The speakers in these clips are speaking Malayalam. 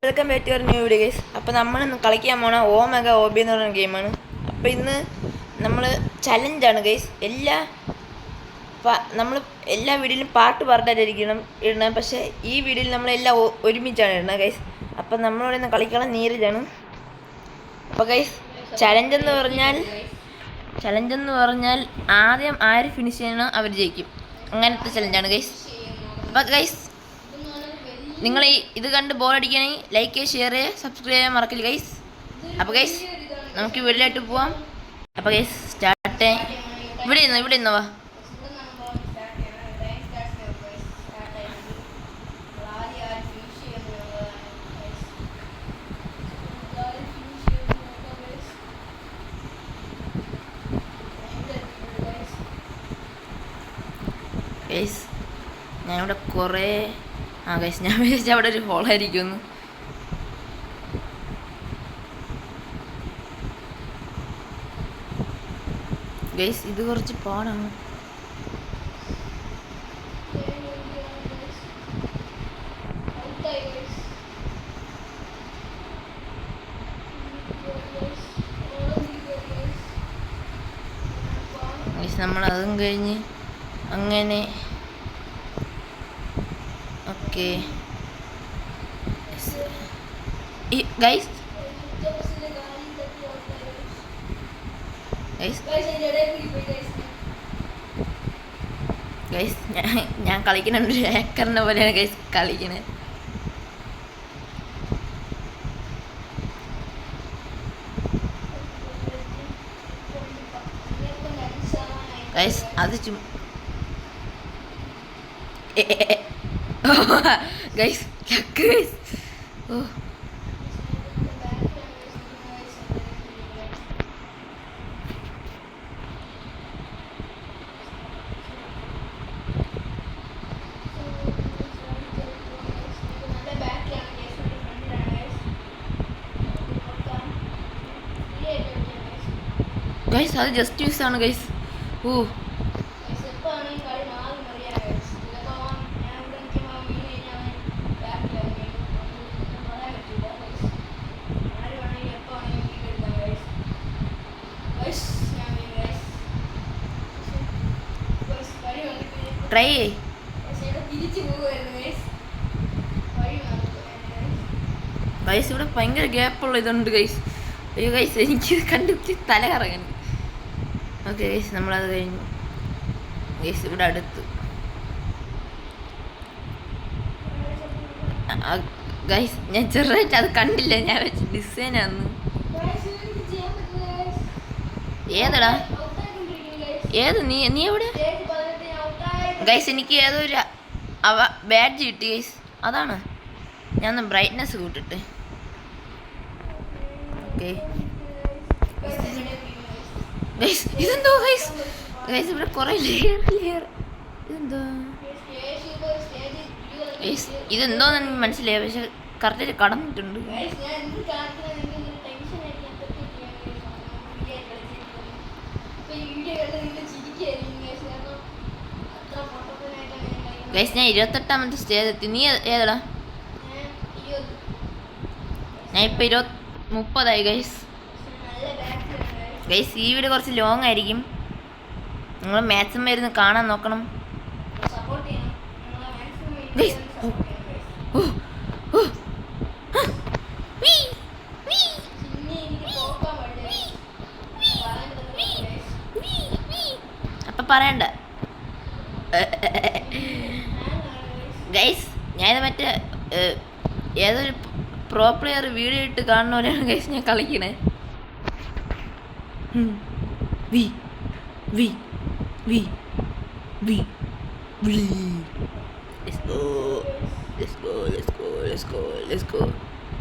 Welcome back to your new video guys. അപ്പോൾ നമ്മൾ കളിക്കാൻ പോണ ഓമെഗ ഓബി എന്ന് പറയുന്ന ഗെയിമാണ്. അപ്പോൾ ഇന്ന് നമ്മൾ ചലഞ്ചാണ് ഗൈസ്. നമ്മൾ എല്ലാ വീഡിയോയിലും പാട്ട് പറഞ്ഞിട്ടായിരിക്കണം ഇടുന്നത്, പക്ഷേ ഈ വീഡിയോയിൽ നമ്മളെല്ലാം ഒരുമിച്ചാണ് ഇടുന്നത് ഗൈസ്. അപ്പം നമ്മളിവിടെ നിന്ന് കളിക്കണം നീരജാണ്. അപ്പോൾ ഗൈസ് ചലഞ്ചെന്ന് പറഞ്ഞാൽ ആദ്യം ആര് ഫിനിഷ് ചെയ്യണോ അവർ ജയിക്കും, അങ്ങനത്തെ ചലഞ്ചാണ് ഗൈസ്. അപ്പോൾ ഗൈസ് നിങ്ങൾ ഇത് കണ്ട് ബോറടിക്കുകയാണെങ്കിൽ ലൈക്ക് ചെയ്യുക, ഷെയർ ചെയ്യുക, സബ്സ്ക്രൈബ് ചെയ്യാൻ മറക്കില്ല ഗൈസ്. അപ്പോൾ ഗൈസ് നമുക്ക് വീട്ടിലായിട്ട് പോവാം. അപ്പോൾ ഗൈസ് സ്റ്റാർട്ട്. ഇവിടെ ഇന്നവാ ഗൈസ്. ഞാനിവിടെ കുറേ ഗൈസ് ഞാൻ വിചാരിച്ച അവിടെ ഒരു ഹോളായിരിക്കുമെന്ന്. ഗൈസ് ഇത് കുറച്ച് പാടാണ്. ഗൈസ് നമ്മളതും കഴിഞ്ഞ് അങ്ങനെ ഓക്കെ ഗൈസ്. ഗൈസ് ഞാൻ കളിക്കുന്നുണ്ട്, ഹാക്കറിനെ പോലെയാണ് ഗൈസ് കളിക്കണേ. ഗൈസ് അത് ഗൈസ് ഗൈസ് ഓ ഗൈസ് അത് ജസ്റ്റ് യൂസ് ആണ് ഗൈസ്. ഓ ട്രൈ ഗൈസ്. ഇവിടെ ഭയങ്കര ഗ്യാപ്പുള്ള ഇതുണ്ട് ഗൈസ്. അയ്യോ ഗൈസ് എനിക്ക് കണ്ടിട്ട് തല കറങ്ങാൻ. ഓക്കെ ഗൈസ് നമ്മളത് കഴിഞ്ഞു ഗൈസ്. ഇവിടെ അടുത്ത് ഗൈസ് ഞാൻ ചെറുതായിട്ട് അത് കണ്ടില്ല, ഞാൻ വെച്ച ഡിസൈനാന്ന്. ഏതടാ നീ എവിടെ ഗൈസ്? എനിക്ക് ഏതൊരു ബാഡ്ജ് കിട്ടി ഗൈസ്, അതാണ്. ഞാൻ ഒന്ന് ബ്രൈറ്റ്നെസ് കൂട്ടിട്ട്. ഓക്കെ ഗൈസ് ഇതെന്തോ ഗൈസ് ഇവിടെ കുറേ ലെയർ ഇതെന്തോ ഗൈസ് ഇതെന്തോന്ന് എനിക്ക് മനസ്സിലായി, പക്ഷെ കറക്റ്റ് കടന്നിട്ടുണ്ട്. ഗൈസ് ഞാൻ 28ാമത്തെ സ്റ്റേജ് എത്തി. നീ ഏതാടാ? ഞാൻ ഇപ്പോൾ 30 ഗൈസ്. ഗൈസ് ഈ വീഡിയോ കുറച്ച് ലോങ് ആയിരിക്കും, നിങ്ങൾ മാക്സിമം ഇരുന്ന് കാണാൻ നോക്കണം ഗൈസ്. അപ്പൊ പറയണ്ട ഗൈസ്. ഞാനിത് മറ്റേ ഏതൊരു പ്രോ പ്ലെയർ വീഡിയോ ഇട്ട് കാണുന്ന പോലെയാണ് ഗൈസ് ഞാൻ കളിക്കണേ.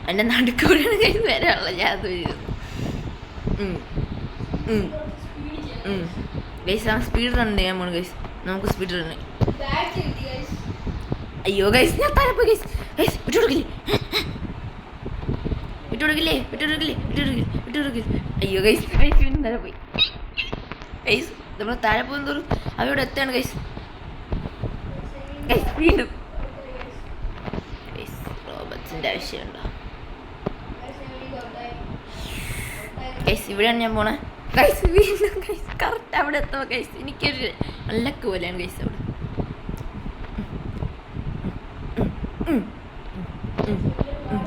എൻ്റെ നടുക്കൂടെയാണ് ഗൈസ് വരാനുള്ള ഞാൻ അത് ഗൈസ്. ആ സ്പീഡ് റൺ ചെയ്യാൻ പോണു ഗൈസ്. നമുക്ക് സ്പീഡ് റൺ. അയ്യോ ഗൈസ് ഞാൻ തലപ്പോയി ഗൈസ്. ഗൈസ് വിട്ടുകൊടുക്കില്ലേ. അയ്യോ ഗൈസ് വീണ്ടും താഴെ പോയി ഗൈസ്. നമ്മൾ താഴെ പോകുന്ന തോറും അവയോട് എത്താണ് ഗൈസ്. ഗൈസ് വീണ്ടും ഗൈസ് റോബർട്സിൻ്റെ ആവശ്യമുണ്ടോ? ഗൈസ് ഇവിടെയാണ് ഞാൻ പോണേ ഗൈസ്. വീണ്ടും ഗൈസ് കറക്റ്റ് അവിടെ എത്തുമ്പോൾ ഗൈസ് എനിക്കൊരു അല്ലക്ക് പോലെയാണ് ഗൈസ് അവിടെ.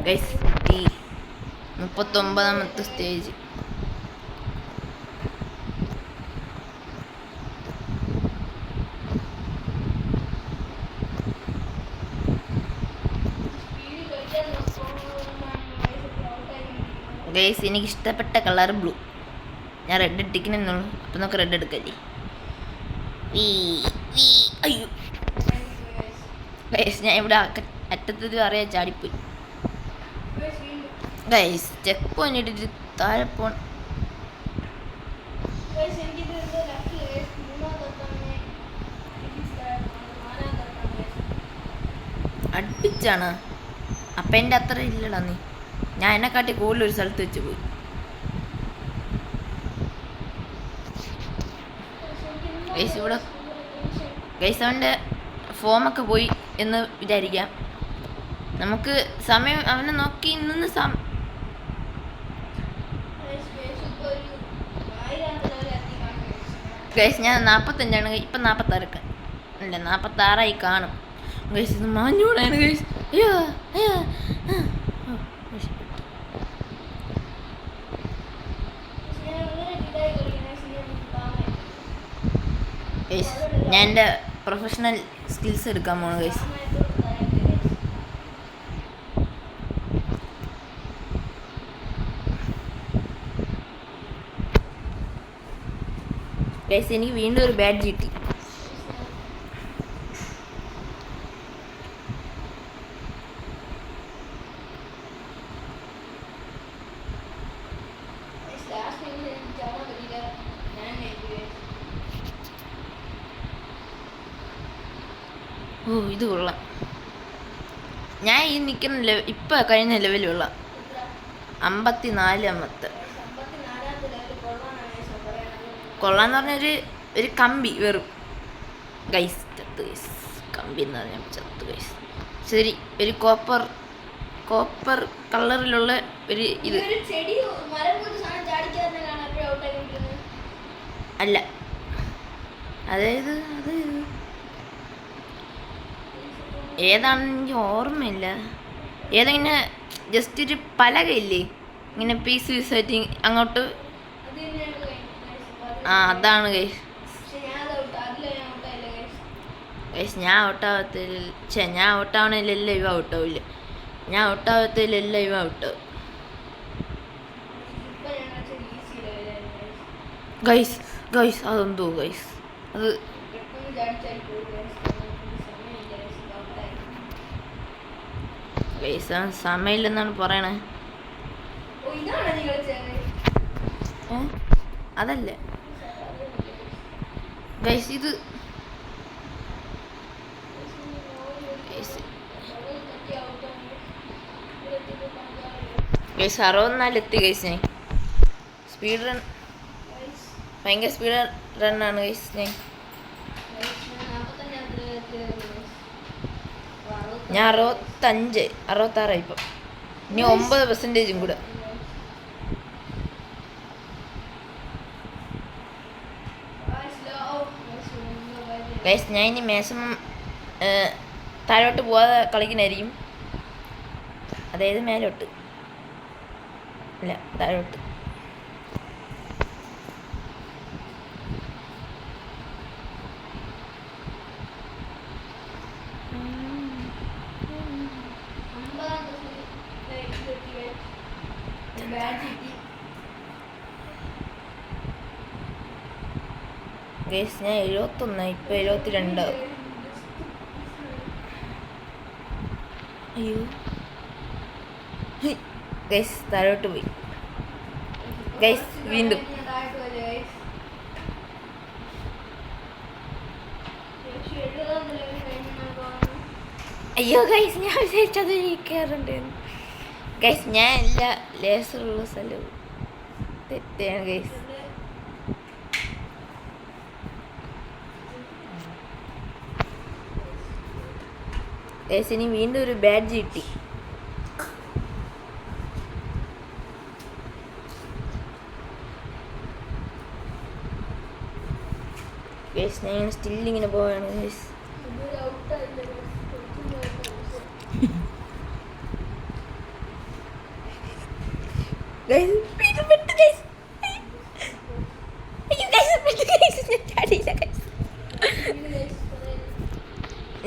ഗൈസ് ഈ 39ാമത്തെ സ്റ്റേജ്. ഗൈസ് എനിക്ക് ഇഷ്ടപ്പെട്ട കളർ ബ്ലൂ. ഞാൻ റെഡ് ഇട്ടിക്കണെന്നുള്ളൂ. അപ്പം നമുക്ക് റെഡ് എടുക്കല്ലേ. അയ്യോ ഗൈസ് ഞാൻ ഇവിടെ അറ്റത്തത് അറിയാൻ ചാടിപ്പോയി ഗൈസ്. ചെക്ക് പോയിന്റ് ഇട്ടിട്ട് താഴെ പോണ. അടുപ്പിച്ചാണ്. അപ്പം എൻ്റെ അത്ര ഇല്ലടാ നീ. ഞാൻ എന്നെക്കാട്ടി കൂടുതൽ ഒരു സ്ഥലത്ത് വെച്ച് പോയി. ഗൈസ് ഇവിടെ ഗൈസ് അവൻ്റെ ഫോമൊക്കെ പോയി എന്ന് വിചാരിക്കാം. നമുക്ക് സമയം അവനെ നോക്കി നിന്ന് ഗൈസ് ഞാൻ 45 ഇപ്പം 46 അല്ല 46 കാണും ഗൈസ്. ഇത് മാഞ്ഞൂടാണ് ഗൈസ്. അയ്യോ അയ്യോ ഗൈസ് ഞാൻ എൻ്റെ പ്രൊഫഷണൽ സ്കിൽസ് എടുക്കാൻ പോണു ഗൈസ്. ഗൈസ് എനിക്ക് വീണ്ടും ഒരു ബാഡ്ജ് കിട്ടി. ഓ ഇത് കൊള്ളാം. ഞാൻ ഈ നിൽക്കുന്ന ഇപ്പം കഴിഞ്ഞ ലെവലുള്ള 54 കൊള്ളാന്ന് പറഞ്ഞൊരു ഒരു കമ്പി വെറും ഗൈസ്. ചത്ത് ഗൈസ്. കമ്പി എന്ന് പറഞ്ഞാൽ ചത്ത് ഗൈസ്. ശരി ഒരു കോപ്പർ കളറിലുള്ള ഒരു ഇത് അല്ല. അതായത് അത് ഏതാണെന്ന് എനിക്ക് ഓർമ്മയില്ല. ഏതെങ്ങനെ ജസ്റ്റ് ഒരു പലകയില്ലേ ഇങ്ങനെ പീസായിട്ട് അങ്ങോട്ട്. ആ അതാണ് ഗൈസ്. ഗൈസ് ഞാൻ ഔട്ടാവണേലെല്ലാം ഇവ ഔട്ടാവില്ല. ഞാൻ ഔട്ടാവത്തിലെല്ലാം ഇവ ഔട്ടാവും ഗൈസ്. അതെന്തോ ഗൈസ് അത് ഗൈസ് സമയമില്ലെന്നാണ് പറയണേ. അതല്ലേ ഗൈസ് ഇത് ഗൈസ് 64 എത്തി ഗൈസ്. ഞാൻ സ്പീഡ് റൺ ഭയങ്കര സ്പീഡ് റണ്ണാണ് ഗൈസ്. ഞാൻ 66 ഇപ്പം. ഇനി 9% കൂടെ. ഗൈസ് ഞാൻ ഇനി മാക്സിമം താഴോട്ട് പോവാതെ കളിക്കണായിരിക്കും. അതായത് മേലോട്ട് ഇല്ല താഴോട്ട്. ഗൈസ് ഞാൻ 71 ഇപ്പം 72. അയ്യോ ഗൈസ് താഴോട്ട് പോയി ഗൈസ്. വീണ്ടും അയ്യോ ഗൈസ് ഞാൻ വിചാരിച്ചത് കയറുണ്ട് ഗൈസ്. ഞാൻ എല്ലാ ലേസറുള്ള സ്ഥലവും തെറ്റാണ് ഗൈസ്. ഗൈസ് ഇനി വീണ്ടും ഒരു ബാഡ്ജ് കിട്ടി. ഗൈസ് ഞാൻ ഇങ്ങനെ സ്റ്റില്ലിങ്ങനെ പോവാണ് ഗൈസ്.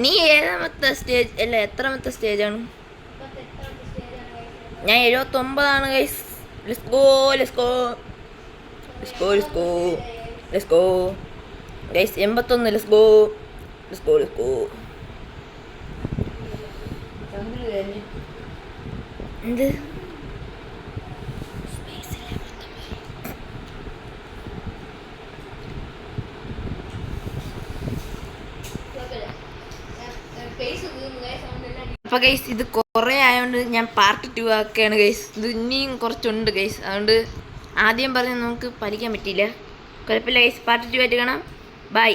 നീ ഏതാമത്തെ സ്റ്റേജ് അല്ല എത്രാമത്തെ സ്റ്റേജാണ്? ഞാൻ 79 guys. Let's go let's go let's go let's go let's go guys. 81. Let's go let's go let's go. എന്ത് അപ്പോൾ ഗൈസ് ഇത് കുറേ ആയതുകൊണ്ട് ഞാൻ പാർട്ട് 2 ആക്കുകയാണ് ഗൈസ്. ഇത് ഇനിയും കുറച്ചുണ്ട് ഗൈസ്. അതുകൊണ്ട് ആദ്യം പറഞ്ഞ് നമുക്ക് പഠിക്കാൻ പറ്റിയില്ല. കുഴപ്പമില്ല ഗൈസ്, പാർട്ട് 2 ആയിട്ട് കാണാം. ബൈ.